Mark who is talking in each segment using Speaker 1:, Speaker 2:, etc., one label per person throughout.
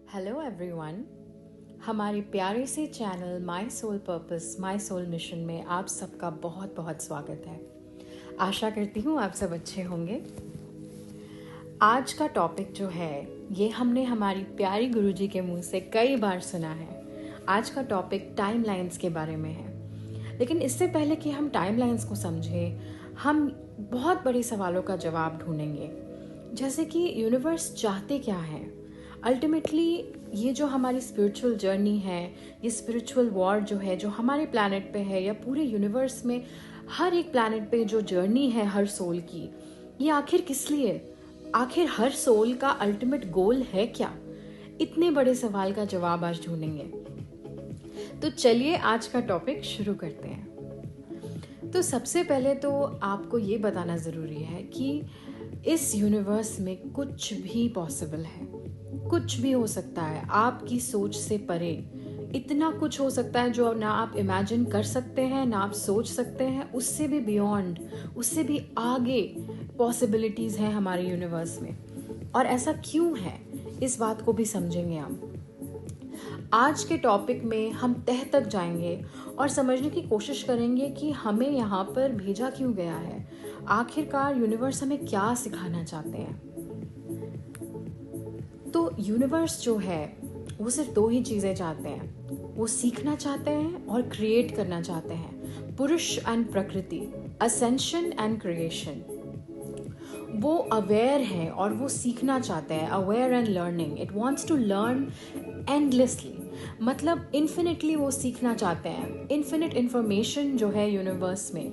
Speaker 1: Hello everyone, हमारे प्यारे से channel my soul purpose my soul mission में आप सबका बहुत बहुत स्वागत है। आशा करती हूँ आप सब अच्छे होंगे। आज का टॉपिक जो है ये हमने हमारी प्यारी गुरुजी के मुंह से कई बार सुना है। आज का टॉपिक टाइमलाइंस के बारे में है। लेकिन इससे पहले कि हम टाइमलाइंस को समझें, हम बहुत बड़े सवालों का जवाब ढूंढेंगे, जैसे कि यूनिवर्स चाहते क्या है। अल्टीमेटली ये जो हमारी स्पिरिचुअल जर्नी है, ये स्पिरिचुअल वॉर जो है, जो हमारे प्लैनेट पे है या पूरे यूनिवर्स में हर एक प्लैनेट पे जो जर्नी है हर सोल की, ये आखिर किस लिए, आखिर हर सोल का अल्टीमेट गोल है क्या? इतने बड़े सवाल का जवाब आज ढूंढेंगे। तो चलिए आज का टॉपिक शुरू करते हैं। तो सबसे पहले तो आपको ये बताना ज़रूरी है कि इस यूनिवर्स में कुछ भी पॉसिबल है, कुछ भी हो सकता है। आपकी सोच से परे इतना कुछ हो सकता है जो ना आप इमेजिन कर सकते हैं, ना आप सोच सकते हैं। उससे भी बियॉन्ड, उससे भी आगे पॉसिबिलिटीज़ हैं हमारे यूनिवर्स में। और ऐसा क्यों है, इस बात को भी समझेंगे हम। आज के टॉपिक में हम तह तक जाएंगे और समझने की कोशिश करेंगे कि हमें यहाँ पर भेजा क्यों गया है। आखिरकार यूनिवर्स हमें क्या सिखाना चाहते हैं। तो यूनिवर्स जो है वो सिर्फ दो ही चीज़ें चाहते हैं, वो सीखना चाहते हैं और क्रिएट करना चाहते हैं। पुरुष एंड प्रकृति, असेंशन एंड क्रिएशन। वो अवेयर है और वो सीखना चाहते हैं, aware and learning. It wants to learn endlessly, मतलब इन्फिनिटली वो सीखना चाहते हैं। इन्फिनिट इन्फॉर्मेशन जो है यूनिवर्स में,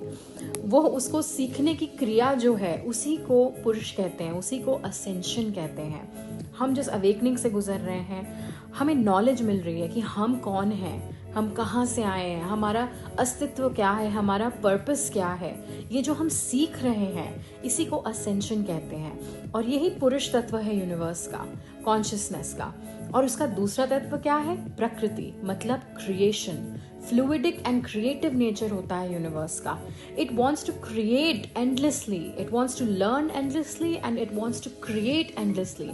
Speaker 1: वो उसको सीखने की क्रिया जो है उसी को पुरुष कहते हैं, उसी को असेंशन कहते हैं। हम जिस अवेकनिंग से गुजर रहे हैं, हमें नॉलेज मिल रही है कि हम कौन हैं, हम कहाँ से आए हैं, हमारा अस्तित्व क्या है, हमारा पर्पस क्या है। ये जो हम सीख रहे हैं इसी को असेंशन कहते हैं। और यही पुरुष तत्व है यूनिवर्स का, कॉन्शियसनेस का। और उसका दूसरा तत्व क्या है? प्रकृति, मतलब creation. Fluidic and creative nature होता है यूनिवर्स का। It wants to create endlessly, it wants to learn endlessly and it wants to create endlessly.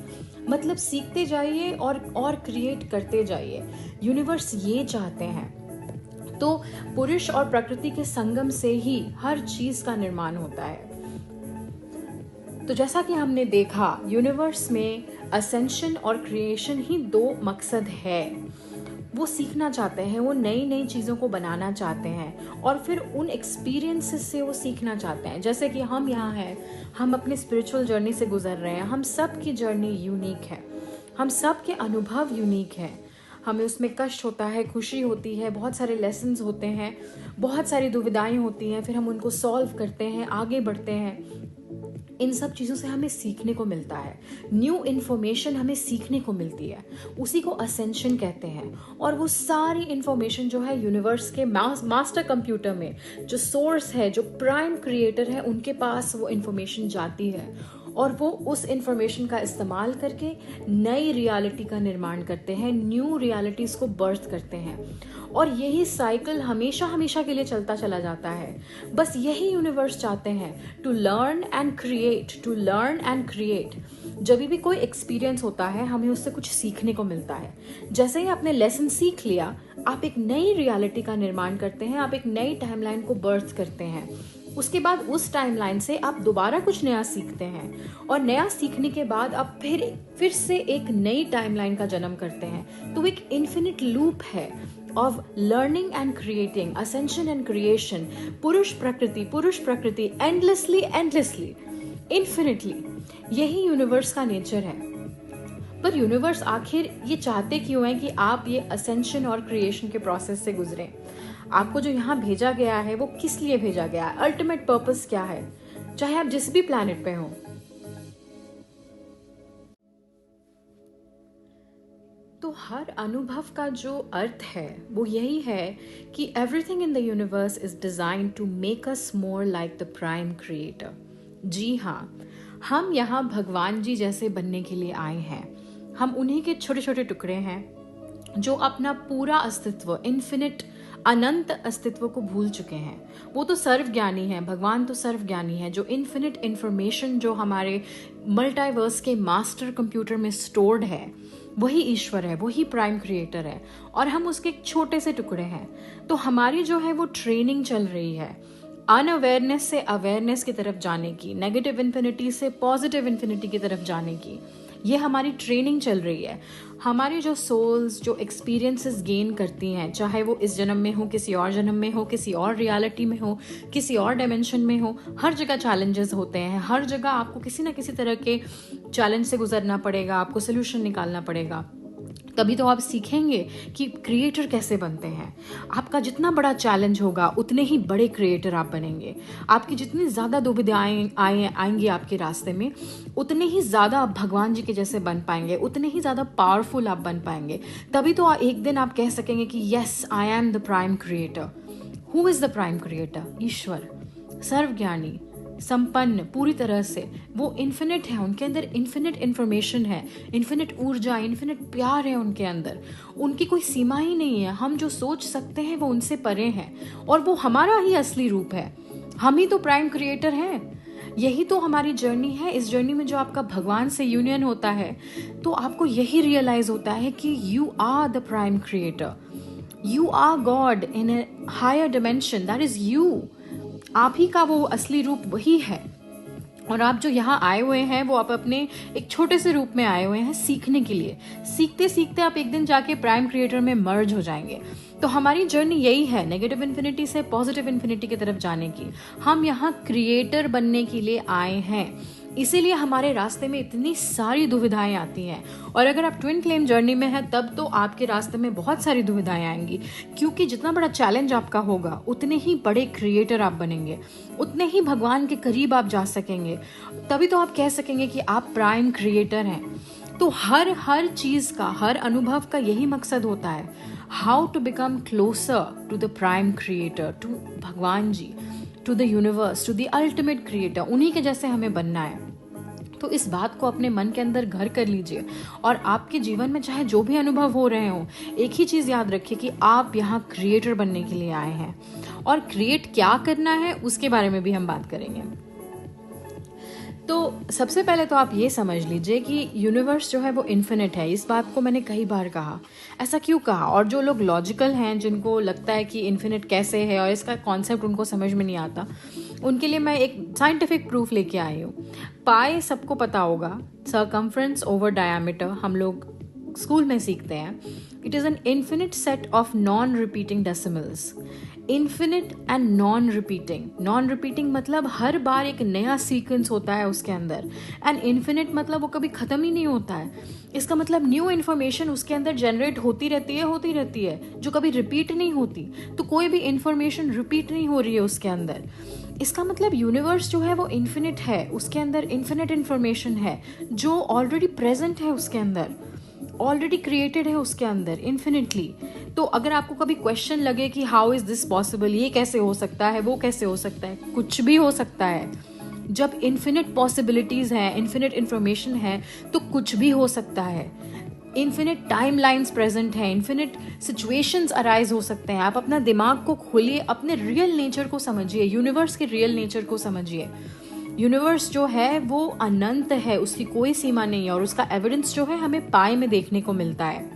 Speaker 1: मतलब सीखते जाइए और क्रिएट करते जाइए। यूनिवर्स ये चाहते हैं। तो पुरुष और प्रकृति के संगम से ही हर चीज का निर्माण होता है। तो जैसा कि हमने देखा, यूनिवर्स में असेंशन और क्रिएशन ही दो मकसद है। वो सीखना चाहते हैं, वो नई नई चीज़ों को बनाना चाहते हैं और फिर उन एक्सपीरियंसेस से वो सीखना चाहते हैं। जैसे कि हम यहाँ हैं, हम अपने स्पिरिचुअल जर्नी से गुजर रहे हैं। हम सब की जर्नी यूनिक है, हम सब के अनुभव यूनिक हैं। हमें उसमें कष्ट होता है, खुशी होती है, बहुत सारे लेसन्स होते हैं, बहुत सारी दुविधाएं होती हैं, फिर हम उनको सॉल्व करते हैं, आगे बढ़ते हैं। इन सब चीज़ों से हमें सीखने को मिलता है, न्यू इन्फॉर्मेशन हमें सीखने को मिलती है। उसी को असेंशन कहते हैं। और वो सारी इन्फॉर्मेशन जो है यूनिवर्स के मास्टर कंप्यूटर में, जो सोर्स है, जो प्राइम क्रिएटर है, उनके पास वो इन्फॉर्मेशन जाती है और वो उस इन्फॉर्मेशन का इस्तेमाल करके नई रियलिटी का निर्माण करते हैं, न्यू रियलिटीज़ को बर्थ करते हैं। और यही साइकिल हमेशा हमेशा के लिए चलता चला जाता है। बस यही यूनिवर्स चाहते हैं, to learn and create, to learn and create. जब भी कोई एक्सपीरियंस होता है, हमें उससे कुछ सीखने को मिलता है। जैसे ही आपने लेसन सीख लिया, आप एक नई रियलिटी का निर्माण करते हैं, आप एक नई टाइमलाइन को बर्थ करते हैं। उसके बाद उस टाइमलाइन से आप दोबारा कुछ नया सीखते हैं और नया सीखने के बाद आप फिर से एक नई टाइमलाइन का जन्म करते हैं। तो एक इन्फिनिट लूप है of learning and creating, ascension and creation. पुरुष प्रकृति, एंडलेसली इन्फिनिटली। यही यूनिवर्स का नेचर है। पर यूनिवर्स आखिर ये चाहते क्यों है कि आप ये असेंशन और क्रिएशन के प्रोसेस से गुजरें? आपको जो यहाँ भेजा गया है वो किस लिए भेजा गया है? अल्टीमेट पर्पस क्या है, चाहे आप जिस भी प्लैनेट पे हो। तो हर अनुभव का जो अर्थ है वो यही है कि everything in the universe is design to make us more like the prime creator. जी हाँ, हम यहाँ भगवान जी जैसे बनने के लिए आए हैं। हम उन्हीं के छोटे छोटे टुकड़े हैं जो अपना पूरा अस्तित्व, इन्फिनिट अनंत अस्तित्व को भूल चुके हैं। वो तो सर्वज्ञानी है, भगवान तो सर्वज्ञानी है, जो इन्फिनिट इंफॉर्मेशन जो हमारे मल्टीवर्स के मास्टर कंप्यूटर में स्टोर्ड है, वही ईश्वर है, वही प्राइम क्रिएटर है, और हम उसके एक छोटे से टुकड़े हैं। तो हमारी जो है वो ट्रेनिंग चल रही है अनअवेयरनेस से अवेयरनेस की तरफ जाने की, नेगेटिव इन्फिनिटी से पॉजिटिव इन्फिनिटी की तरफ जाने की। ये हमारी ट्रेनिंग चल रही है। हमारी जो सोल्स जो एक्सपीरियंसेस गेन करती हैं, चाहे वो इस जन्म में हो, किसी और जन्म में हो, किसी और रियलिटी में हो, किसी और डायमेंशन में हो, हर जगह चैलेंजेस होते हैं। हर जगह आपको किसी ना किसी तरह के चैलेंज से गुजरना पड़ेगा, आपको सोल्यूशन निकालना पड़ेगा। तभी तो आप सीखेंगे कि क्रिएटर कैसे बनते हैं। आपका जितना बड़ा चैलेंज होगा उतने ही बड़े क्रिएटर आप बनेंगे। आपकी जितनी ज़्यादा दुविधाएं आएंगी आपके रास्ते में, उतने ही ज़्यादा आप भगवान जी के जैसे बन पाएंगे, उतने ही ज़्यादा पावरफुल आप बन पाएंगे। तभी तो एक दिन आप कह सकेंगे कि yes, I am the prime creator. Who is the prime creator? ईश्वर, सर्वज्ञानी, संपन्न पूरी तरह से। वो इन्फिनिट है, उनके अंदर इन्फिनिट इन्फॉर्मेशन है, इन्फिनिट ऊर्जा, इन्फिनिट प्यार है उनके अंदर। उनकी कोई सीमा ही नहीं है। हम जो सोच सकते हैं वो उनसे परे हैं, और वो हमारा ही असली रूप है। हम ही तो प्राइम क्रिएटर हैं। यही तो हमारी जर्नी है। इस जर्नी में जो आपका भगवान से यूनियन होता है, तो आपको यही रियलाइज होता है कि you are the prime creator, you are god in a higher dimension, that is you. आप ही का वो असली रूप वही है। और आप जो यहाँ आए हुए हैं वो आप अपने एक छोटे से रूप में आए हुए हैं सीखने के लिए। सीखते सीखते आप एक दिन जाके प्राइम क्रिएटर में मर्ज हो जाएंगे। तो हमारी जर्नी यही है, नेगेटिव इन्फिनिटी से पॉजिटिव इन्फिनिटी की तरफ जाने की। हम यहाँ क्रिएटर बनने के लिए आए हैं, इसीलिए हमारे रास्ते में इतनी सारी दुविधाएं आती हैं। और अगर आप ट्विन फ्लेम जर्नी में हैं तब तो आपके रास्ते में बहुत सारी दुविधाएं आएंगी, क्योंकि जितना बड़ा चैलेंज आपका होगा उतने ही बड़े क्रिएटर आप बनेंगे, उतने ही भगवान के करीब आप जा सकेंगे। तभी तो आप कह सकेंगे कि आप प्राइम क्रिएटर हैं। तो हर चीज का, हर अनुभव का यही मकसद होता है, how to become closer to the prime creator, to Bhagwan ji, to the universe, to the ultimate creator. उन्हीं के जैसे हमें बनना है। तो इस बात को अपने मन के अंदर घर कर लीजिए, और आपके जीवन में चाहे जो भी अनुभव हो रहे हो, एक ही चीज याद रखिए कि आप यहाँ क्रिएटर बनने के लिए आए हैं। और क्रिएट क्या करना है उसके बारे में भी हम बात करेंगे। तो सबसे पहले तो आप ये समझ लीजिए कि यूनिवर्स जो है वो इन्फिनिट है। इस बात को मैंने कई बार कहा। ऐसा क्यों कहा? और जो लोग लॉजिकल हैं, जिनको लगता है कि इन्फिनिट कैसे है और इसका कॉन्सेप्ट उनको समझ में नहीं आता, उनके लिए मैं एक साइंटिफिक प्रूफ लेके आई हूँ। पाई सबको पता होगा, सर्कमफ्रेंस ओवर डायामीटर, हम लोग स्कूल में सीखते हैं। It is an infinite set of non repeating decimals. Infinite and non repeating. Non repeating मतलब हर बार एक नया सीक्वेंस होता है उसके अंदर, एंड इन्फिनिट मतलब वो कभी ख़त्म ही नहीं होता है। इसका मतलब न्यू इन्फॉर्मेशन उसके अंदर जनरेट होती रहती है, जो कभी रिपीट नहीं होती। तो कोई भी इन्फॉर्मेशन रिपीट नहीं हो रही है उसके अंदर। इसका मतलब यूनिवर्स जो है वो इन्फिनिट है, उसके अंदर इन्फिनिट इन्फॉर्मेशन है जो ऑलरेडी प्रेजेंट है उसके अंदर, ऑलरेडी क्रिएटेड है उसके अंदर इन्फिनिटली। तो अगर आपको कभी क्वेश्चन लगे कि हाउ इज दिस पॉसिबल, ये कैसे हो सकता है, वो कैसे हो सकता है, कुछ भी हो सकता है। जब इन्फिनिट पॉसिबिलिटीज हैं, इन्फिनिट इन्फॉर्मेशन है, तो कुछ भी हो सकता है। इन्फिनिट टाइम लाइन्स प्रेजेंट हैं, इन्फिनिट सिचुएशंस अराइज हो सकते हैं। आप अपना दिमाग को खोलिए, अपने रियल नेचर को समझिए, यूनिवर्स के रियल नेचर को समझिए। यूनिवर्स जो है वो अनंत है, उसकी कोई सीमा नहीं है, और उसका एविडेंस जो है हमें पाई में देखने को मिलता है।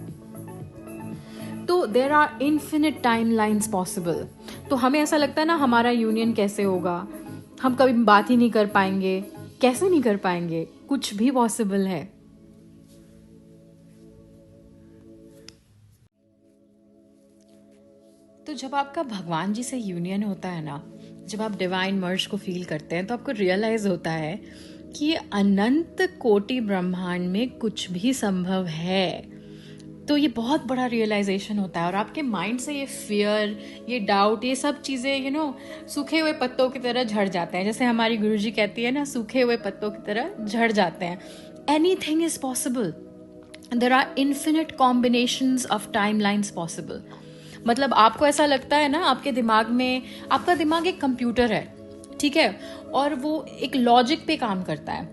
Speaker 1: तो there are infinite timelines possible. तो हमें ऐसा लगता है ना, हमारा यूनियन कैसे होगा, हम कभी बात ही नहीं कर पाएंगे। कैसे नहीं कर पाएंगे? कुछ भी पॉसिबल है। तो जब आपका भगवान जी से यूनियन होता है ना, जब आप डिवाइन मर्ज को फील करते हैं, तो आपको रियलाइज होता है कि ये अनंत कोटि ब्रह्मांड में कुछ भी संभव है। तो ये बहुत बड़ा रियलाइजेशन होता है, और आपके माइंड से ये फियर, ये डाउट, ये सब चीज़ें सूखे हुए पत्तों की तरह झड़ जाते हैं। जैसे हमारी गुरुजी कहती है ना, सूखे हुए पत्तों की तरह झड़ जाते हैं। Anything is possible. There are infinite combinations of timelines possible. मतलब आपको ऐसा लगता है ना, आपके दिमाग में, आपका दिमाग एक कंप्यूटर है, ठीक है, और वो एक लॉजिक पे काम करता है।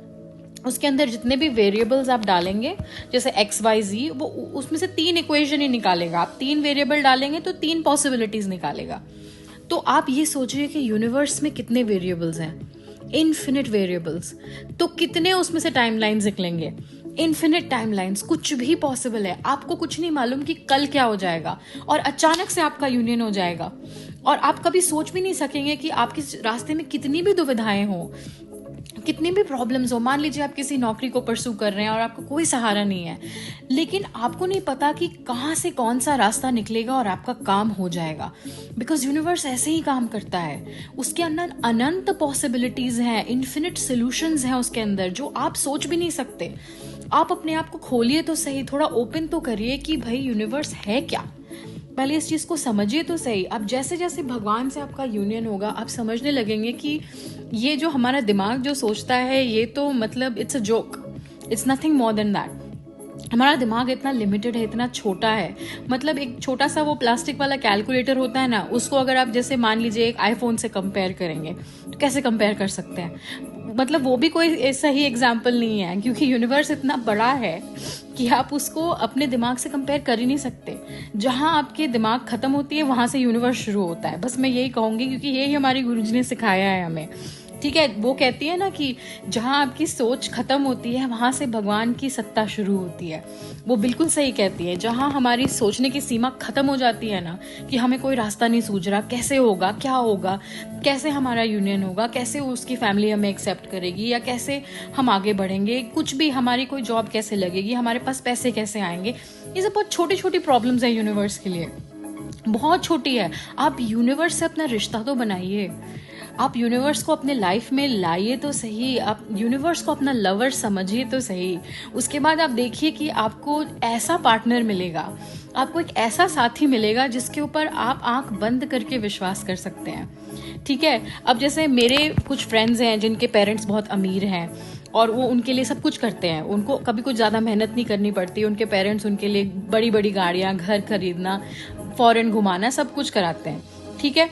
Speaker 1: उसके अंदर जितने भी वेरिएबल्स आप डालेंगे, जैसे एक्स वाई जी, वो उसमें से 3 इक्वेशन ही निकालेगा। आप 3 वेरिएबल डालेंगे तो 3 पॉसिबिलिटीज निकालेगा। तो आप ये सोचिए कि यूनिवर्स में कितने वेरिएबल्स हैं, इन्फिनिट वेरिएबल्स। तो कितने उसमें से टाइमलाइंस निकलेंगे, इन्फिनिट टाइमलाइंस। कुछ भी पॉसिबल है। आपको कुछ नहीं मालूम कि कल क्या हो जाएगा, और अचानक से आपका यूनियन हो जाएगा, और आप कभी सोच भी नहीं सकेंगे कि आपके रास्ते में कितनी भी दुविधाएं हो, कितनी भी प्रॉब्लम्स हो। मान लीजिए आप किसी नौकरी को परसू कर रहे हैं और आपको कोई सहारा नहीं है, लेकिन आपको नहीं पता कि कहाँ से कौन सा रास्ता निकलेगा और आपका काम हो जाएगा। बिकॉज यूनिवर्स ऐसे ही काम करता है। उसके अंदर अनंत पॉसिबिलिटीज हैं, इन्फिनिट सोल्यूशंस हैं उसके अंदर, जो आप सोच भी नहीं सकते। आप अपने आप को खोलिए तो सही, थोड़ा ओपन तो करिए कि भाई यूनिवर्स है क्या। पहले इस चीज को समझिए तो सही। अब जैसे जैसे भगवान से आपका यूनियन होगा, आप समझने लगेंगे कि ये जो हमारा दिमाग जो सोचता है, ये तो मतलब it's a joke, it's nothing more than that. हमारा दिमाग इतना लिमिटेड है, इतना छोटा है। मतलब एक छोटा सा वो प्लास्टिक वाला कैलकुलेटर होता है ना, उसको अगर आप जैसे मान लीजिए एक आईफोन से कंपेयर करेंगे, तो कैसे कंपेयर कर सकते हैं? मतलब वो भी कोई सही एग्जाम्पल नहीं है, क्योंकि यूनिवर्स इतना बड़ा है कि आप उसको अपने दिमाग से कंपेयर कर ही नहीं सकते। जहां आपके दिमाग खत्म होती है, वहां से यूनिवर्स शुरू होता है। बस मैं यही कहूंगी, क्योंकि यही हमारी गुरुजी ने सिखाया है हमें। ठीक है, वो कहती है ना कि जहां आपकी सोच खत्म होती है, वहां से भगवान की सत्ता शुरू होती है। वो बिल्कुल सही कहती है। जहां हमारी सोचने की सीमा खत्म हो जाती है ना, कि हमें कोई रास्ता नहीं सूझ रहा, कैसे होगा, क्या होगा, कैसे हमारा यूनियन होगा, कैसे उसकी फैमिली हमें एक्सेप्ट करेगी, या कैसे हम आगे बढ़ेंगे, कुछ भी, हमारी कोई जॉब कैसे लगेगी, हमारे पास पैसे कैसे आएंगे, ये सब बहुत छोटी छोटी प्रॉब्लम्स है यूनिवर्स के लिए, बहुत छोटी है। आप यूनिवर्स से अपना रिश्ता तो बनाइए, आप यूनिवर्स को अपने लाइफ में लाइए तो सही, आप यूनिवर्स को अपना लवर समझिए तो सही। उसके बाद आप देखिए कि आपको ऐसा पार्टनर मिलेगा, आपको एक ऐसा साथी मिलेगा जिसके ऊपर आप आंख बंद करके विश्वास कर सकते हैं। ठीक है, अब जैसे मेरे कुछ फ्रेंड्स हैं जिनके पेरेंट्स बहुत अमीर हैं, और वो उनके लिए सब कुछ करते हैं, उनको कभी कुछ ज़्यादा मेहनत नहीं करनी पड़ती। उनके पेरेंट्स उनके लिए बड़ी बड़ी गाड़ियाँ, घर खरीदना, फॉरेन घुमाना, सब कुछ कराते हैं। ठीक है,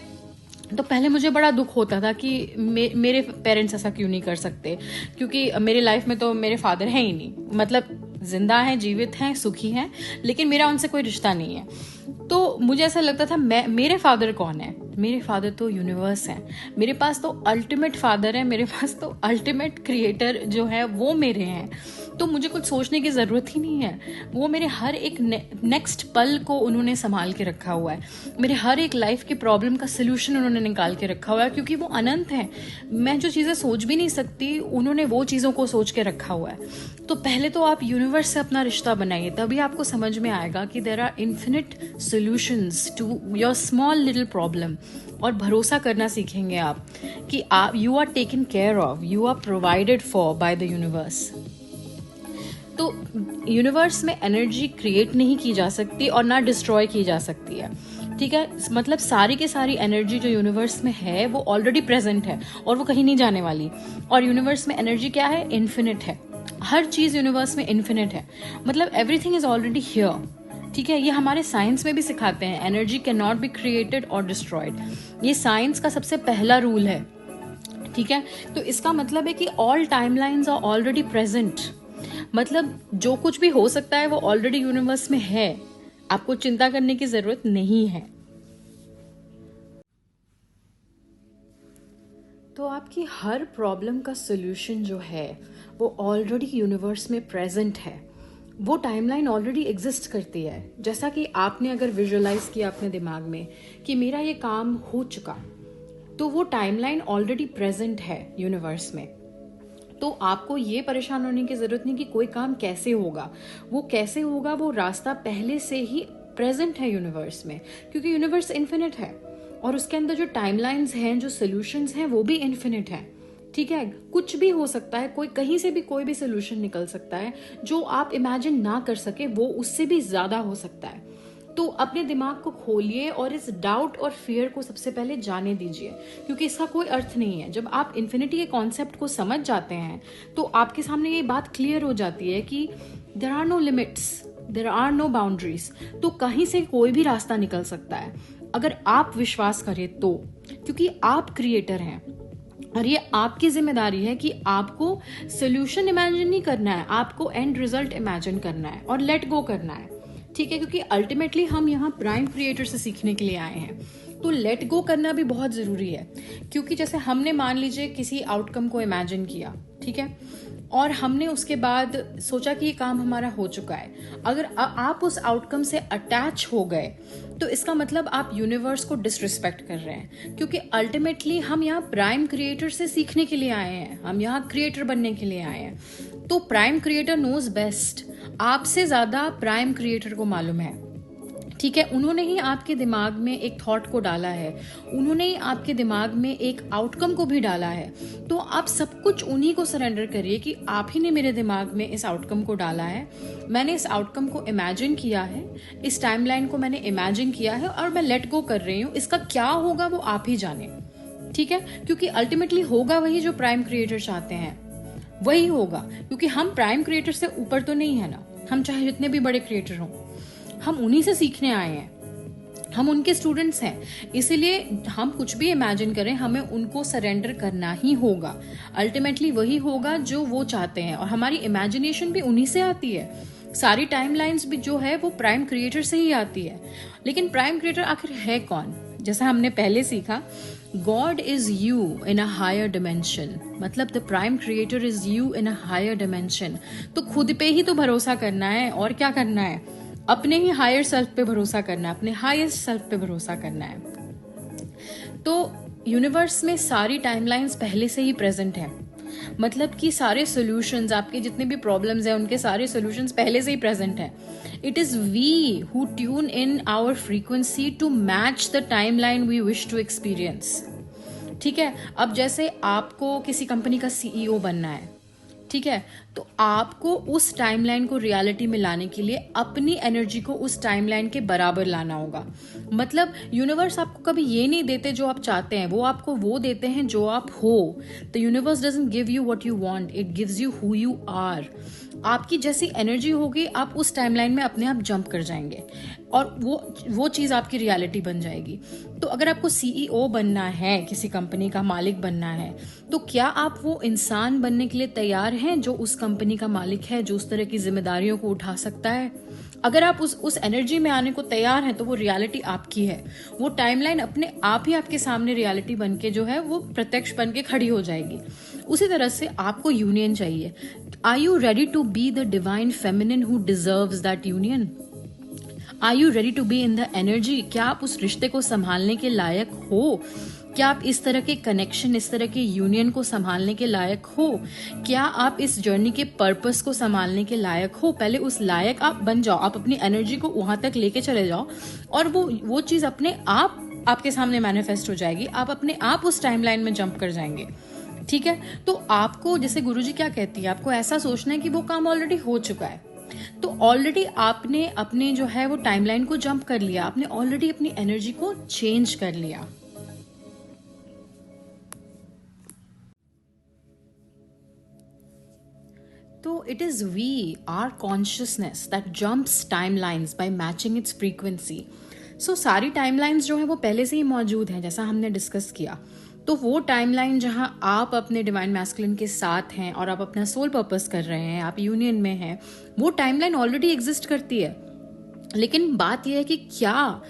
Speaker 1: तो पहले मुझे बड़ा दुख होता था कि मेरे पेरेंट्स ऐसा क्यों नहीं कर सकते, क्योंकि मेरे लाइफ में तो मेरे फादर हैं ही नहीं, मतलब जिंदा हैं, जीवित हैं, सुखी हैं, लेकिन मेरा उनसे कोई रिश्ता नहीं है। तो मुझे ऐसा लगता था मेरे फादर कौन है? मेरे फादर तो यूनिवर्स हैं। मेरे पास तो अल्टीमेट फादर है, मेरे पास तो अल्टीमेट क्रिएटर जो है वो मेरे हैं। तो मुझे कुछ सोचने की जरूरत ही नहीं है। वो मेरे हर एक नेक्स्ट पल को उन्होंने संभाल के रखा हुआ है। मेरे हर एक लाइफ की प्रॉब्लम का सोल्यूशन उन्होंने निकाल के रखा हुआ है, क्योंकि वो अनंत है। मैं जो चीजें सोच भी नहीं सकती, उन्होंने वो चीजों को सोच के रखा हुआ है। तो पहले तो आप यूनिवर्स से अपना रिश्ता बनाइए, तभी आपको समझ में आएगा कि there are infinite solutions to your small little problem. और भरोसा करना सीखेंगे आप कि आप you are taken care of, you are provided for by the universe. तो यूनिवर्स में एनर्जी क्रिएट नहीं की जा सकती और ना डिस्ट्रॉय की जा सकती है। ठीक है, मतलब सारी की सारी एनर्जी जो यूनिवर्स में है वो ऑलरेडी प्रेजेंट है और वो कहीं नहीं जाने वाली। और यूनिवर्स में एनर्जी क्या है? इन्फिनिट है। हर चीज यूनिवर्स में इन्फिनिट है, मतलब एवरीथिंग इज ऑलरेडी हियर। ठीक है, ये हमारे साइंस में भी सिखाते हैं, energy can not be created और डिस्ट्रॉयड। ये साइंस का सबसे पहला रूल है। ठीक है, तो इसका मतलब है कि all timelines are already present. मतलब जो कुछ भी हो सकता है वो ऑलरेडी यूनिवर्स में है, आपको चिंता करने की जरूरत नहीं है। तो आपकी हर प्रॉब्लम का सॉल्यूशन जो है वो ऑलरेडी यूनिवर्स में प्रेजेंट है। वो टाइमलाइन ऑलरेडी एग्जिस्ट करती है। जैसा कि आपने अगर विजुअलाइज किया अपने दिमाग में कि मेरा ये काम हो चुका, तो वो टाइमलाइन ऑलरेडी प्रेजेंट है यूनिवर्स में। तो आपको ये परेशान होने की जरूरत नहीं कि कोई काम कैसे होगा। वो कैसे होगा, वो रास्ता पहले से ही प्रेजेंट है यूनिवर्स में, क्योंकि यूनिवर्स इन्फिनिट है और उसके अंदर जो टाइमलाइंस हैं, जो सोल्यूशंस हैं, वो भी इन्फिनिट है। ठीक है, कुछ भी हो सकता है, कोई कहीं से भी कोई भी सोल्यूशन निकल सकता है। जो आप इमेजिन ना कर सके वो उससे भी ज्यादा हो सकता है। तो अपने दिमाग को खोलिए और इस डाउट और फियर को सबसे पहले जाने दीजिए, क्योंकि इसका कोई अर्थ नहीं है। जब आप इन्फिनिटी के कॉन्सेप्ट को समझ जाते हैं तो आपके सामने ये बात क्लियर हो जाती है कि there are no limits, there are no boundaries. तो कहीं से कोई भी रास्ता निकल सकता है अगर आप विश्वास करें तो, क्योंकि आप क्रिएटर हैं और ये आपकी जिम्मेदारी है कि आपको सोल्यूशन इमेजिन नहीं करना है, आपको एंड रिजल्ट इमेजिन करना है और लेट गो करना है, ठीक है। क्योंकि अल्टीमेटली हम यहाँ प्राइम क्रिएटर से सीखने के लिए आए हैं, तो लेट गो करना भी बहुत ज़रूरी है। क्योंकि जैसे हमने मान लीजिए किसी आउटकम को इमेजिन किया, ठीक है, और हमने उसके बाद सोचा कि ये काम हमारा हो चुका है। अगर आप उस आउटकम से अटैच हो गए तो इसका मतलब आप यूनिवर्स को डिसरिस्पेक्ट कर रहे हैं। क्योंकि अल्टीमेटली हम यहाँ प्राइम क्रिएटर से सीखने के लिए आए हैं, हम यहाँ क्रिएटर बनने के लिए आए हैं। तो प्राइम क्रिएटर नोज बेस्ट, आपसे ज़्यादा प्राइम क्रिएटर को मालूम है, ठीक है। उन्होंने ही आपके दिमाग में एक थॉट को डाला है, उन्होंने ही आपके दिमाग में एक आउटकम को भी डाला है। तो आप सब कुछ उन्हीं को सरेंडर करिए कि आप ही ने मेरे दिमाग में इस आउटकम को डाला है, मैंने इस आउटकम को इमेजिन किया है, इस टाइमलाइन को मैंने इमेजिन किया है और मैं लेट गो कर रही हूँ। इसका क्या होगा वो आप ही जाने, ठीक है। क्योंकि अल्टीमेटली होगा वही जो प्राइम क्रिएटर चाहते हैं, वही होगा। क्योंकि हम प्राइम क्रिएटर से ऊपर तो नहीं है ना, हम चाहे जितने भी बड़े क्रिएटर हों, हम उन्हीं से सीखने आए हैं, हम उनके स्टूडेंट्स हैं। इसीलिए हम कुछ भी इमेजिन करें, हमें उनको सरेंडर करना ही होगा। अल्टीमेटली वही होगा जो वो चाहते हैं, और हमारी इमेजिनेशन भी उन्हीं से आती है। सारी टाइमलाइंस भी जो है वो प्राइम क्रिएटर से ही आती है। लेकिन प्राइम क्रिएटर आखिर है कौन? जैसा हमने पहले सीखा, god is you in a higher dimension, मतलब the prime creator is you in a higher dimension. तो खुद पे ही तो भरोसा करना है, और क्या करना है? अपने ही हायर सेल्फ पे भरोसा करना है, अपने हाईएस्ट सेल्फ पे भरोसा करना है। तो यूनिवर्स में सारी टाइमलाइंस पहले से ही प्रेजेंट है, मतलब कि सारे सॉल्यूशंस, आपके जितने भी प्रॉब्लम्स हैं उनके सारे सॉल्यूशंस पहले से ही प्रेजेंट है। It is we who tune in our frequency to match the timeline we wish to experience, ठीक है। अब जैसे आपको किसी कंपनी का सीईओ बनना है, ठीक है, तो आपको उस टाइमलाइन को रियलिटी में लाने के लिए अपनी एनर्जी को उस टाइमलाइन के बराबर लाना होगा। मतलब यूनिवर्स आपको कभी ये नहीं देते जो आप चाहते हैं, वो आपको वो देते हैं जो आप हो। The universe doesn't give you what you want, it gives you who you are. आपकी जैसी एनर्जी होगी, आप उस टाइमलाइन में अपने आप जंप कर जाएंगे और वो चीज़ आपकी रियलिटी बन जाएगी। तो अगर आपको सीईओ बनना है, किसी कंपनी का मालिक बनना है, तो क्या आप वो इंसान बनने के लिए तैयार हैं जो उस कंपनी का मालिक है, जो उस तरह की जिम्मेदारियों को उठा सकता है? अगर आप उस एनर्जी में आने को तैयार हैं तो वो रियलिटी आपकी है। वो टाइमलाइन अपने आप ही आपके सामने रियलिटी बन के जो है वो प्रत्यक्ष बन के खड़ी हो जाएगी। उसी तरह से आपको यूनियन चाहिए। Are you ready to be the divine feminine who deserves that union? Are you ready to be in the energy? क्या आप उस रिश्ते को संभालने के लायक हो? क्या आप इस तरह के कनेक्शन, इस तरह के यूनियन को संभालने के लायक हो? क्या आप इस जर्नी के पर्पस को संभालने के लायक हो? पहले उस लायक आप बन जाओ, आप अपनी एनर्जी को वहां तक लेके चले जाओ और वो चीज अपने आप आपके सामने मैनिफेस्ट हो जाएगी। आप अपने आप उस टाइमलाइन में जंप कर जाएंगे, ठीक है। तो आपको, जैसे गुरुजी क्या कहती है, आपको ऐसा सोचना है कि वो काम ऑलरेडी हो चुका है। तो ऑलरेडी आपने अपने जो है वो टाइमलाइन को जंप कर लिया, आपने ऑलरेडी अपनी एनर्जी को चेंज कर लिया। तो it is we, our consciousness, that jumps timelines by matching its frequency. So सारी टाइमलाइंस जो है वो पहले से ही मौजूद हैं, जैसा हमने डिस्कस किया। तो वो टाइमलाइन जहां आप अपने डिवाइन मैस्कुलिन के साथ हैं और आप अपना सोल पर्पस कर रहे हैं, आप यूनियन में हैं, वो टाइमलाइन ऑलरेडी एग्जिस्ट करती है। लेकिन बात यह है कि क्या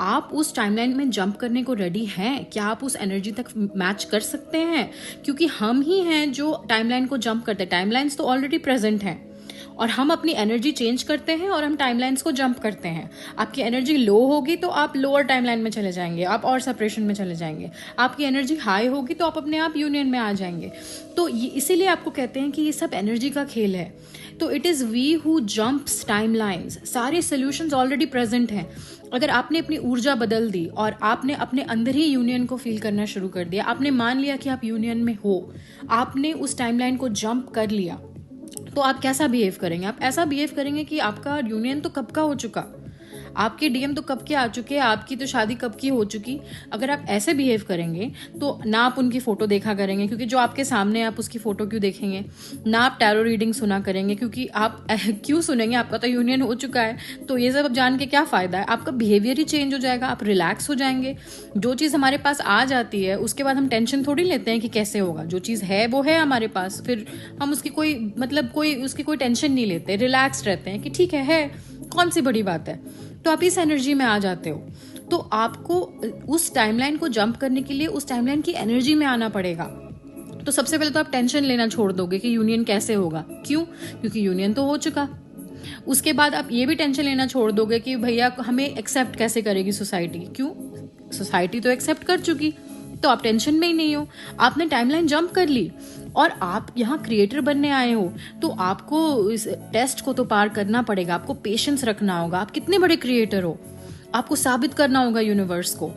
Speaker 1: आप उस टाइमलाइन में जंप करने को रेडी हैं? क्या आप उस एनर्जी तक मैच कर सकते हैं? क्योंकि हम ही हैं जो टाइमलाइन को जंप करते हैं। टाइमलाइंस तो ऑलरेडी प्रेजेंट हैं और हम अपनी एनर्जी चेंज करते हैं और हम टाइमलाइंस को जंप करते हैं। आपकी एनर्जी लो होगी तो आप लोअर टाइमलाइन में चले जाएंगे, आप और सेपरेशन में चले जाएंगे। आपकी एनर्जी हाई होगी तो आप अपने आप यूनियन में आ जाएंगे। तो इसीलिए आपको कहते हैं कि ये सब एनर्जी का खेल है। तो it is we who jumps timelines. सारे सोल्यूशंस ऑलरेडी प्रेजेंट हैं। अगर आपने अपनी ऊर्जा बदल दी और आपने अपने अंदर ही यूनियन को फील करना शुरू कर दिया, आपने मान लिया कि आप यूनियन में हो, आपने उस टाइमलाइन को जंप कर लिया, तो आप कैसा बिहेव करेंगे? आप ऐसा बिहेव करेंगे कि आपका यूनियन तो कब का हो चुका। आपके डीएम तो कब के आ चुके हैं, आपकी तो शादी कब की हो चुकी। अगर आप ऐसे बिहेव करेंगे तो ना आप उनकी फोटो देखा करेंगे, क्योंकि जो आपके सामने आप उसकी फोटो क्यों देखेंगे। ना आप टैरो रीडिंग सुना करेंगे, क्योंकि आप क्यों सुनेंगे, आपका तो यूनियन हो चुका है। तो ये सब जान के क्या फायदा है, आपका बिहेवियर ही चेंज हो जाएगा, आप रिलैक्स हो जाएंगे। जो चीज़ हमारे पास आ जाती है उसके बाद हम टेंशन थोड़ी लेते हैं कि कैसे होगा। जो चीज़ है वो है हमारे पास, फिर हम उसकी कोई टेंशन नहीं लेते, रिलैक्स रहते हैं कि ठीक है, कौन सी बड़ी बात है। तो आप इस एनर्जी में आ जाते हो। तो आपको उस टाइमलाइन को जंप करने के लिए उस टाइमलाइन की एनर्जी में आना पड़ेगा। तो सबसे पहले तो आप टेंशन लेना छोड़ दोगे कि यूनियन कैसे होगा। क्यों? क्योंकि यूनियन तो हो चुका। उसके बाद आप ये भी टेंशन लेना छोड़ दोगे कि भैया हमें एक्सेप्ट कैसे करेगी सोसाइटी। क्यों? सोसाइटी तो एक्सेप्ट कर चुकी, तो आप टेंशन में ही नहीं हो। आपने टाइमलाइन जंप कर ली और आप यहाँ क्रिएटर बनने आए हो, तो आपको इस टेस्ट को तो पार करना पड़ेगा। आपको पेशेंस रखना होगा। आप कितने बड़े क्रिएटर हो, आपको साबित करना होगा यूनिवर्स को,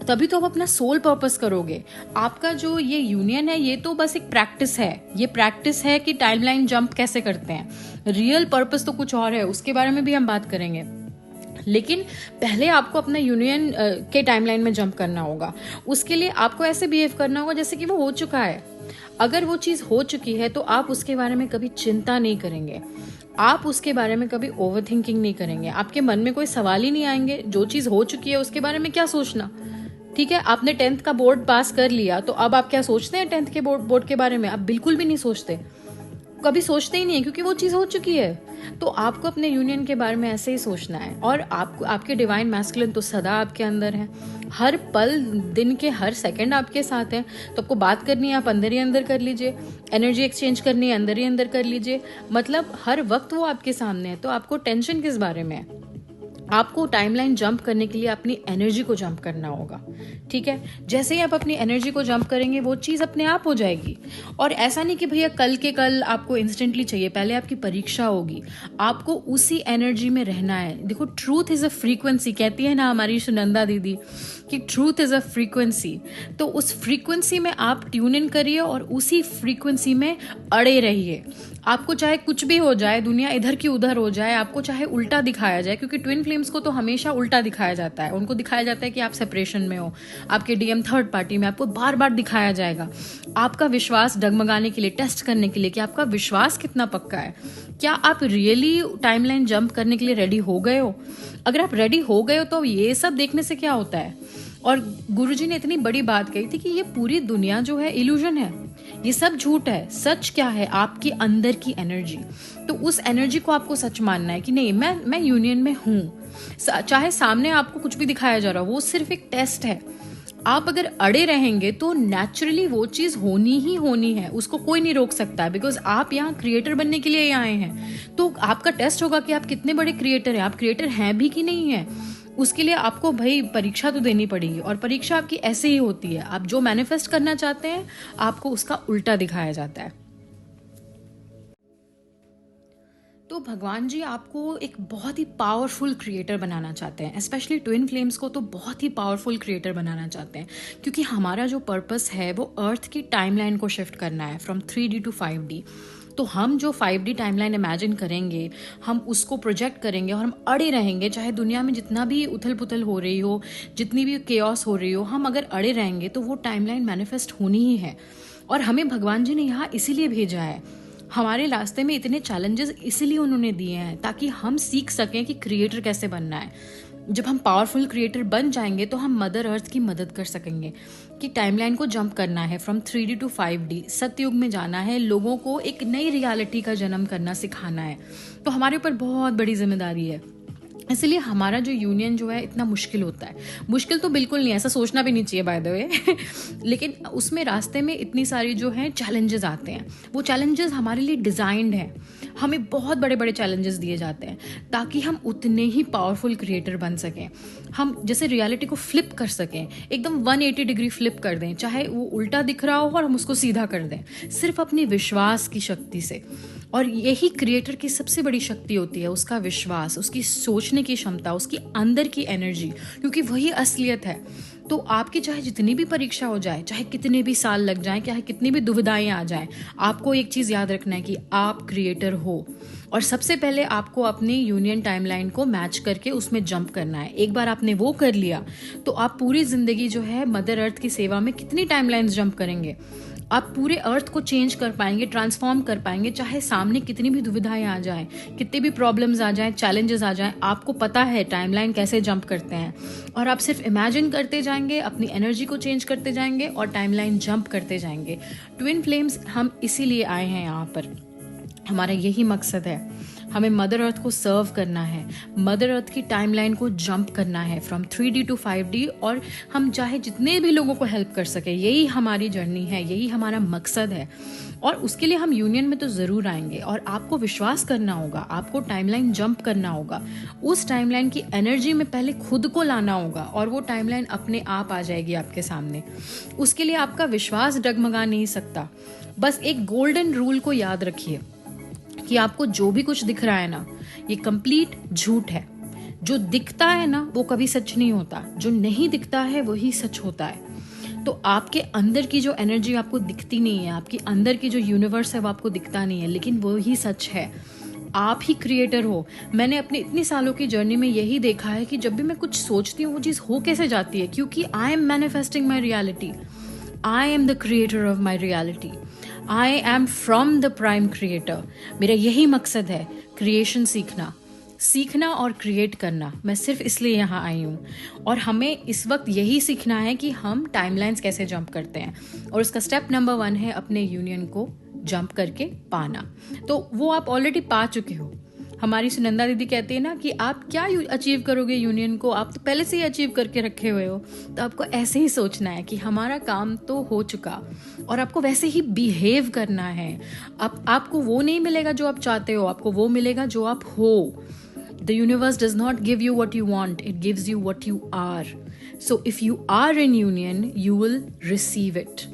Speaker 1: तभी तो आप अपना सोल पर्पस करोगे। आपका जो ये यूनियन है ये तो बस एक प्रैक्टिस है। ये प्रैक्टिस है कि टाइमलाइन जंप कैसे करते हैं। रियल पर्पस तो कुछ और है, उसके बारे में भी हम बात करेंगे। लेकिन पहले आपको अपना यूनियन के टाइमलाइन में जंप करना होगा। उसके लिए आपको ऐसे बिहेव करना होगा जैसे कि वो हो चुका है। अगर वो चीज़ हो चुकी है तो आप उसके बारे में कभी चिंता नहीं करेंगे, आप उसके बारे में कभी ओवर थिंकिंग नहीं करेंगे, आपके मन में कोई सवाल ही नहीं आएंगे। जो चीज़ हो चुकी है उसके बारे में क्या सोचना। ठीक है, आपने 10th का बोर्ड पास कर लिया, तो अब आप क्या सोचते हैं 10th के बोर्ड के बारे में? आप बिल्कुल भी नहीं सोचते, कभी सोचते ही नहीं है, क्योंकि वो चीज़ हो चुकी है। तो आपको अपने यूनियन के बारे में ऐसे ही सोचना है। और आपको आपके डिवाइन मैस्कुलिन तो सदा आपके अंदर है, हर पल दिन के हर सेकंड आपके साथ है। तो आपको बात करनी है, आप अंदर ही अंदर कर लीजिए। एनर्जी एक्सचेंज करनी है, अंदर ही अंदर कर लीजिए। मतलब हर वक्त वो आपके सामने है। तो आपको टेंशन किस बारे में है? आपको टाइमलाइन जंप करने के लिए अपनी एनर्जी को जंप करना होगा। ठीक है, जैसे ही आप अपनी एनर्जी को जंप करेंगे वो चीज़ अपने आप हो जाएगी। और ऐसा नहीं कि भैया कल के कल आपको इंस्टेंटली चाहिए, पहले आपकी परीक्षा होगी, आपको उसी एनर्जी में रहना है। देखो, ट्रूथ इज़ अ फ्रीक्वेंसी, कहती है ना हमारी सुनंदा दीदी कि ट्रूथ इज़ अ फ्रीक्वेंसी। तो उस फ्रीक्वेंसी में आप ट्यून इन करिए और उसी फ्रीक्वेंसी में अड़े रहिए। आपको चाहे कुछ भी हो जाए, दुनिया इधर की उधर हो जाए, आपको चाहे उल्टा दिखाया जाए, क्योंकि ट्विन फ्लेम्स को तो हमेशा उल्टा दिखाया जाता है। उनको दिखाया जाता है कि आप सेपरेशन में हो, आपके डीएम थर्ड पार्टी में, आपको बार बार दिखाया जाएगा आपका विश्वास डगमगाने के लिए, टेस्ट करने के लिए कि आपका विश्वास कितना पक्का है। क्या आप रियली टाइमलाइन जंप करने के लिए रेडी हो गए हो? अगर आप रेडी हो गए हो तो ये सब देखने से क्या होता है। और गुरुजी ने इतनी बड़ी बात कही थी कि ये पूरी दुनिया जो है इल्यूजन है, ये सब झूठ है। सच क्या है? आपकी अंदर की एनर्जी। तो उस एनर्जी को आपको सच मानना है कि नहीं, मैं यूनियन में हूँ। चाहे सामने आपको कुछ भी दिखाया जा रहा हो, वो सिर्फ एक टेस्ट है। आप अगर अड़े रहेंगे तो नेचुरली वो चीज़ होनी ही होनी है, उसको कोई नहीं रोक सकता है। बिकॉज आप यहाँ क्रिएटर बनने के लिए आए हैं। तो आपका टेस्ट होगा कि आप कितने बड़े क्रिएटर हैं, आप क्रिएटर हैं भी कि नहीं है। उसके लिए आपको भाई परीक्षा तो देनी पड़ेगी, और परीक्षा आपकी ऐसे ही होती है। आप जो मैनिफेस्ट करना चाहते हैं आपको उसका उल्टा दिखाया जाता है। तो भगवान जी आपको एक बहुत ही पावरफुल क्रिएटर बनाना चाहते हैं, स्पेशली ट्विन फ्लेम्स को तो बहुत ही पावरफुल क्रिएटर बनाना चाहते हैं। क्योंकि हमारा जो पर्पस है वो अर्थ की टाइमलाइन को शिफ्ट करना है, फ्रॉम 3D टू 5D। तो हम जो 5D टाइमलाइन इमेजिन करेंगे, हम उसको प्रोजेक्ट करेंगे और हम अड़े रहेंगे। चाहे दुनिया में जितना भी उथल पुथल हो रही हो, जितनी भी केओस हो रही हो, हम अगर अड़े रहेंगे तो वो टाइमलाइन मैनिफेस्ट होनी ही है। और हमें भगवान जी ने यहाँ इसीलिए भेजा है, हमारे रास्ते में इतने चैलेंजेस इसीलिए उन्होंने दिए हैं ताकि हम सीख सकें कि क्रिएटर कैसे बनना है। जब हम पावरफुल क्रिएटर बन जाएंगे तो हम मदर अर्थ की मदद कर सकेंगे कि टाइमलाइन को जंप करना है, फ्रॉम 3D टू 5D, सतयुग में जाना है, लोगों को एक नई रियलिटी का जन्म करना सिखाना है। तो हमारे ऊपर बहुत बड़ी जिम्मेदारी है। इसलिए हमारा जो यूनियन जो है इतना मुश्किल होता है। मुश्किल तो बिल्कुल नहीं है, ऐसा सोचना भी नहीं चाहिए बाय द वे लेकिन उसमें रास्ते में इतनी सारी जो है चैलेंजेस आते हैं। वो चैलेंजेस हमारे लिए डिज़ाइंड हैं। हमें बहुत बड़े बड़े चैलेंजेस दिए जाते हैं ताकि हम उतने ही पावरफुल क्रिएटर बन सकें। हम जैसे रियलिटी को फ्लिप कर सकें, एकदम 180 डिग्री फ्लिप कर दें, चाहे वो उल्टा दिख रहा हो और हम उसको सीधा कर दें, सिर्फ अपने विश्वास की शक्ति से। और यही क्रिएटर की सबसे बड़ी शक्ति होती है, उसका विश्वास, उसकी सोचने की क्षमता, उसकी अंदर की एनर्जी, क्योंकि वही असलियत है। तो आपकी चाहे जितनी भी परीक्षा हो जाए, चाहे कितने भी साल लग जाएं, चाहे कितनी भी दुविधाएं आ जाएं, आपको एक चीज़ याद रखना है कि आप क्रिएटर हो। और सबसे पहले आपको अपनी यूनियन टाइमलाइन को मैच करके उसमें जंप करना है। एक बार आपने वो कर लिया तो आप पूरी ज़िंदगी जो है मदर अर्थ की सेवा में कितनी टाइमलाइंस जंप करेंगे, आप पूरे अर्थ को चेंज कर पाएंगे, ट्रांसफॉर्म कर पाएंगे। चाहे सामने कितनी भी दुविधाएं आ जाएं, कितने भी प्रॉब्लम्स आ जाएं, चैलेंजेस आ जाएं, आपको पता है टाइमलाइन कैसे जंप करते हैं। और आप सिर्फ इमेजिन करते जाएंगे, अपनी एनर्जी को चेंज करते जाएंगे और टाइमलाइन जंप करते जाएंगे। ट्विन फ्लेम्स हम इसीलिए आए हैं यहाँ पर, हमारा यही मकसद है। हमें मदर अर्थ को सर्व करना है, मदर अर्थ की टाइमलाइन को जंप करना है फ्रॉम 3D to 5D, और हम चाहे जितने भी लोगों को हेल्प कर सके, यही हमारी जर्नी है, यही हमारा मकसद है। और उसके लिए हम यूनियन में तो ज़रूर आएंगे और आपको विश्वास करना होगा, आपको टाइमलाइन जंप करना होगा, उस टाइमलाइन की एनर्जी में पहले खुद को लाना होगा और वो टाइमलाइन अपने आप आ जाएगी आपके सामने। उसके लिए आपका विश्वास डगमगा नहीं सकता। बस एक गोल्डन रूल को याद रखिए कि आपको जो भी कुछ दिख रहा है ना, ये कंप्लीट झूठ है। जो दिखता है ना वो कभी सच नहीं होता, जो नहीं दिखता है वही सच होता है। तो आपके अंदर की जो एनर्जी आपको दिखती नहीं है, आपके अंदर की जो यूनिवर्स है वो आपको दिखता नहीं है, लेकिन वो ही सच है। आप ही क्रिएटर हो। मैंने अपने इतनी सालों की जर्नी में यही देखा है कि जब भी मैं कुछ सोचती हूँ वो चीज़ हो कैसे जाती है, क्योंकि I am manifesting my reality. I am the creator of my reality. I am from the prime creator. मेरा यही मकसद है, क्रिएशन सीखना और क्रिएट करना। मैं सिर्फ इसलिए यहाँ आई हूँ और हमें इस वक्त यही सीखना है कि हम टाइमलाइंस कैसे जंप करते हैं। और उसका स्टेप नंबर 1 है अपने यूनियन को जंप करके पाना। तो वो आप ऑलरेडी पा चुके हो। हमारी सुनंदा दीदी कहती है ना कि आप क्या अचीव करोगे यूनियन को, आप तो पहले से ही अचीव करके रखे हुए हो। तो आपको ऐसे ही सोचना है कि हमारा काम तो हो चुका और आपको वैसे ही बिहेव करना है। आपको वो नहीं मिलेगा जो आप चाहते हो, आपको वो मिलेगा जो आप हो। The universe does not give you what you want, it gives you what you are. So if you are in union, you will receive it.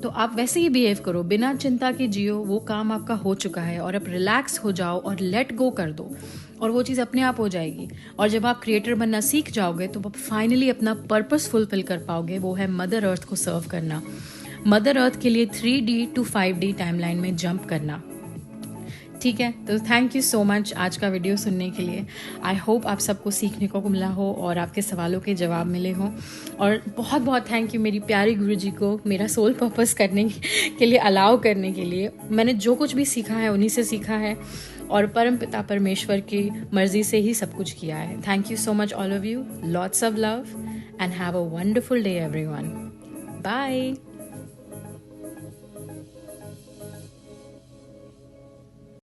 Speaker 1: तो आप वैसे ही बिहेव करो, बिना चिंता के जियो। वो काम आपका हो चुका है और आप रिलैक्स हो जाओ और लेट गो कर दो और वो चीज़ अपने आप हो जाएगी। और जब आप क्रिएटर बनना सीख जाओगे तो आप फाइनली अपना पर्पस फुलफिल कर पाओगे, वो है मदर अर्थ को सर्व करना, मदर अर्थ के लिए 3D to 5D टाइमलाइन में जंप करना। ठीक है, तो थैंक यू सो मच आज का वीडियो सुनने के लिए। आई होप आप सबको सीखने को मिला हो और आपके सवालों के जवाब मिले हों। और बहुत बहुत थैंक यू मेरी प्यारी गुरुजी को मेरा सोल पर्पस करने के लिए अलाउ करने के लिए। मैंने जो कुछ भी सीखा है उन्हीं से सीखा है और परम पिता परमेश्वर की मर्जी से ही सब कुछ किया है। Thank you so much all of you, lots of love and have a wonderful day everyone. Bye.